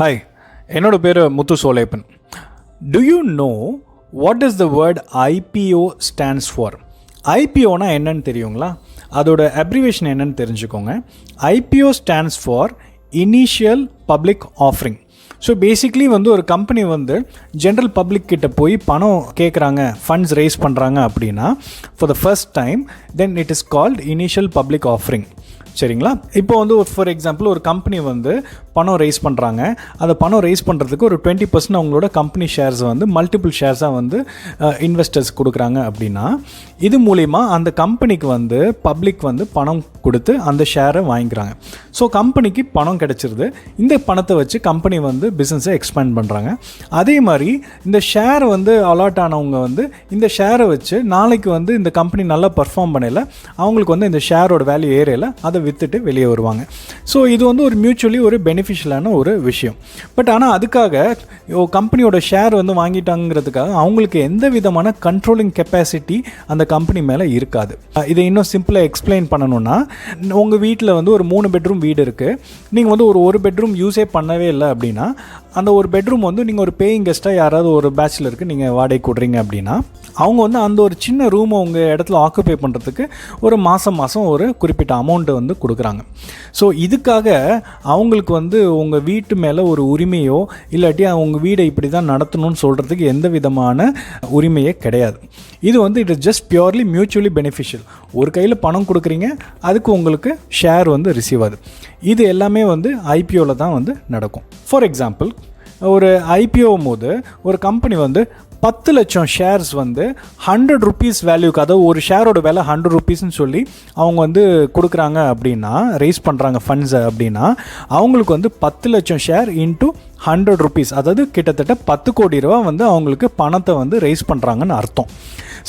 Hi, என்னோட பேர் முத்து Solaiyappan. Do you know what does the word IPO stands for? ஐபிஓனா என்னன்னு தெரியுங்களா? அதோட அப்ரிவேஷன் என்னன்னு தெரிஞ்சுக்கோங்க. IPO stands for Initial Public Offering. So basically ஒரு கம்பெனி ஜென்ரல் பப்ளிக் கிட்ட போய் பணம் கேட்குறாங்க, ஃபண்ட்ஸ் ரைஸ் பண்ணுறாங்க அப்படின்னா for the first time then it is called initial public offering. சரிங்களா? இப்போ ஃபார் எக்ஸாம்பிள் ஒரு கம்பெனி பணம் ரைஸ் பண்ணுறாங்க. அந்த பணம் ரைஸ் பண்ணுறதுக்கு ஒரு 20% அவங்களோட கம்பெனி ஷேர்ஸை மல்டிபிள் ஷேர்ஸாக இன்வெஸ்டர்ஸ் கொடுக்குறாங்க அப்படின்னா இது மூலிமா அந்த கம்பெனிக்கு பப்ளிக் பணம் கொடுத்து அந்த ஷேரை வாங்கிக்கிறாங்க. ஸோ கம்பெனிக்கு பணம் கிடச்சிருது. இந்த பணத்தை வச்சு கம்பெனி பிஸ்னஸை எக்ஸ்பேண்ட் பண்ணுறாங்க. அதே மாதிரி இந்த ஷேர் அலாட் ஆனவங்க இந்த ஷேரை வச்சு நாளைக்கு இந்த கம்பெனி நல்லா பர்ஃபார்ம் பண்ணல, அவங்களுக்கு இந்த ஷேரோட வேல்யூ ஏரியல, அதை விற்றுட்டு வெளியே வருவாங்க. ஸோ இது ஒரு மியூச்சுவலி ஒரு பெனிஃபிஷியலான ஒரு விஷயம். பட் ஆனால் அதுக்காக கம்பெனியோட ஷேர் வாங்கிட்டாங்கிறதுக்காக அவங்களுக்கு எந்த விதமான கண்ட்ரோலிங் கெப்பாசிட்டி அந்த கம்பெனி மேலே இருக்காது. இதை இன்னும் சிம்பிளாக எக்ஸ்பிளைன் பண்ணணும்னா, உங்கள் வீட்டில் ஒரு 3 பெட்ரூம் வீடு இருக்குது. நீங்கள் ஒரு பெட்ரூம் யூஸே பண்ணவே இல்லை அப்படின்னா அந்த ஒரு பெட்ரூம் நீங்கள் ஒரு பேயிங் கெஸ்ட்டாக யாராவது ஒரு பேச்சுலருக்கு நீங்கள் வாடகை கொடுறீங்க அப்படின்னா அவங்க அந்த ஒரு சின்ன ரூமை உங்கள் இடத்துல ஆக்குபை பண்ணுறதுக்கு ஒரு மாதம் ஒரு குறிப்பிட்ட அமௌண்ட்டு கொடுக்குறாங்க. ஸோ இதுக்காக அவங்களுக்கு உங்கள் வீட்டு மேலே ஒரு உரிமையோ இல்லாட்டி அவங்க வீடை இப்படி தான் நடத்தணும்னு சொல்கிறதுக்கு எந்த விதமான உரிமையே கிடையாது. இது it is just purely mutually beneficial. ஒரு கையில் பணம் கொடுக்குறீங்க, அதுக்கு உங்களுக்கு ஷேர் ரிசீவ் ஆகுது. இது எல்லாமே ஐபிஓவில் தான் நடக்கும். ஃபார் எக்ஸாம்பிள், ஒரு ஐபிஓ போது ஒரு கம்பெனி 10 லட்சம் ஷேர்ஸ் 100 ருபீஸ் வேல்யூக்கு, அதாவது ஒரு ஷேரோட விலை 100 ருபீஸ்ன்னு சொல்லி அவங்க கொடுக்குறாங்க அப்படின்னா, ரைஸ் பண்ணுறாங்க ஃபண்ட்ஸை அப்படின்னா அவங்களுக்கு 10 லட்சம் ஷேர் இன்ட்டு 100 ருபீஸ், அதாவது கிட்டத்தட்ட 10 கோடி ரூபா அவங்களுக்கு பணத்தை ரைஸ் பண்ணுறாங்கன்னு அர்த்தம்.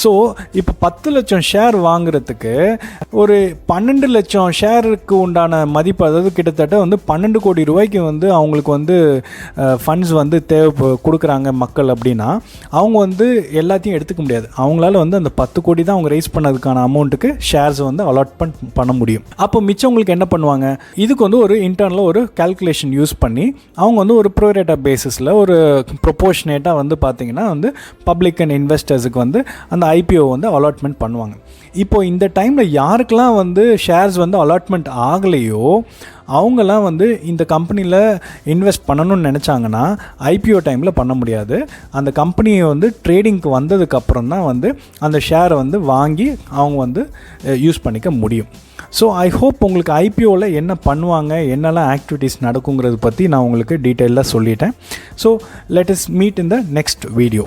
ஸோ இப்போ 10 லட்சம் ஷேர் வாங்குறதுக்கு ஒரு 12 லட்சம் ஷேருக்கு உண்டான மதிப்பு, அதாவது கிட்டத்தட்ட 12 கோடி ரூபாய்க்கு அவங்களுக்கு ஃபண்ட்ஸ் தேவை கொடுக்குறாங்க மக்கள் அப்படின்னா அவங்க எல்லாத்தையும் எடுத்துக்க முடியாது. அவங்களால அந்த 10 கோடி தான் அவங்க ரைஸ் பண்ணதுக்கான அமௌண்ட்டுக்கு ஷேர்ஸ் அலாட்மெண்ட் பண்ண முடியும். அப்போ மிச்சவங்களுக்கு என்ன பண்ணுவாங்க? இதுக்கு ஒரு இன்டர்னலாக ஒரு கால்குலேஷன் யூஸ் பண்ணி அவங்க ஒரு ப்ரோரேட்டா பேசிஸில் ஒரு ப்ரொபோர்ஷனேட்டாக பார்த்தீங்கன்னா பப்ளிக் அண்ட் இன்வெஸ்டர்ஸுக்கு அந்த ஐபிஓ அலாட்மெண்ட் பண்ணுவாங்க. இப்போ இந்த டைமில் யாருக்கெல்லாம் ஷேர்ஸ் அலாட்மெண்ட் ஆகலையோ அவங்கெல்லாம் இந்த கம்பெனியில் இன்வெஸ்ட் பண்ணணும்னு நினச்சாங்கன்னா ஐபிஓ டைமில் பண்ண முடியாது. அந்த கம்பெனியை ட்ரேடிங்க்கு வந்ததுக்கப்புறம் தான் அந்த ஷேரை வாங்கி அவங்க யூஸ் பண்ணிக்க முடியும். ஸோ ஐ ஹோப் உங்களுக்கு ஐபிஓவில் என்ன பண்ணுவாங்க, என்னெல்லாம் ஆக்டிவிட்டீஸ் நடக்குங்கிறத பற்றி நான் உங்களுக்கு டீட்டெயிலாக சொல்லிட்டேன். So let us meet in the next video.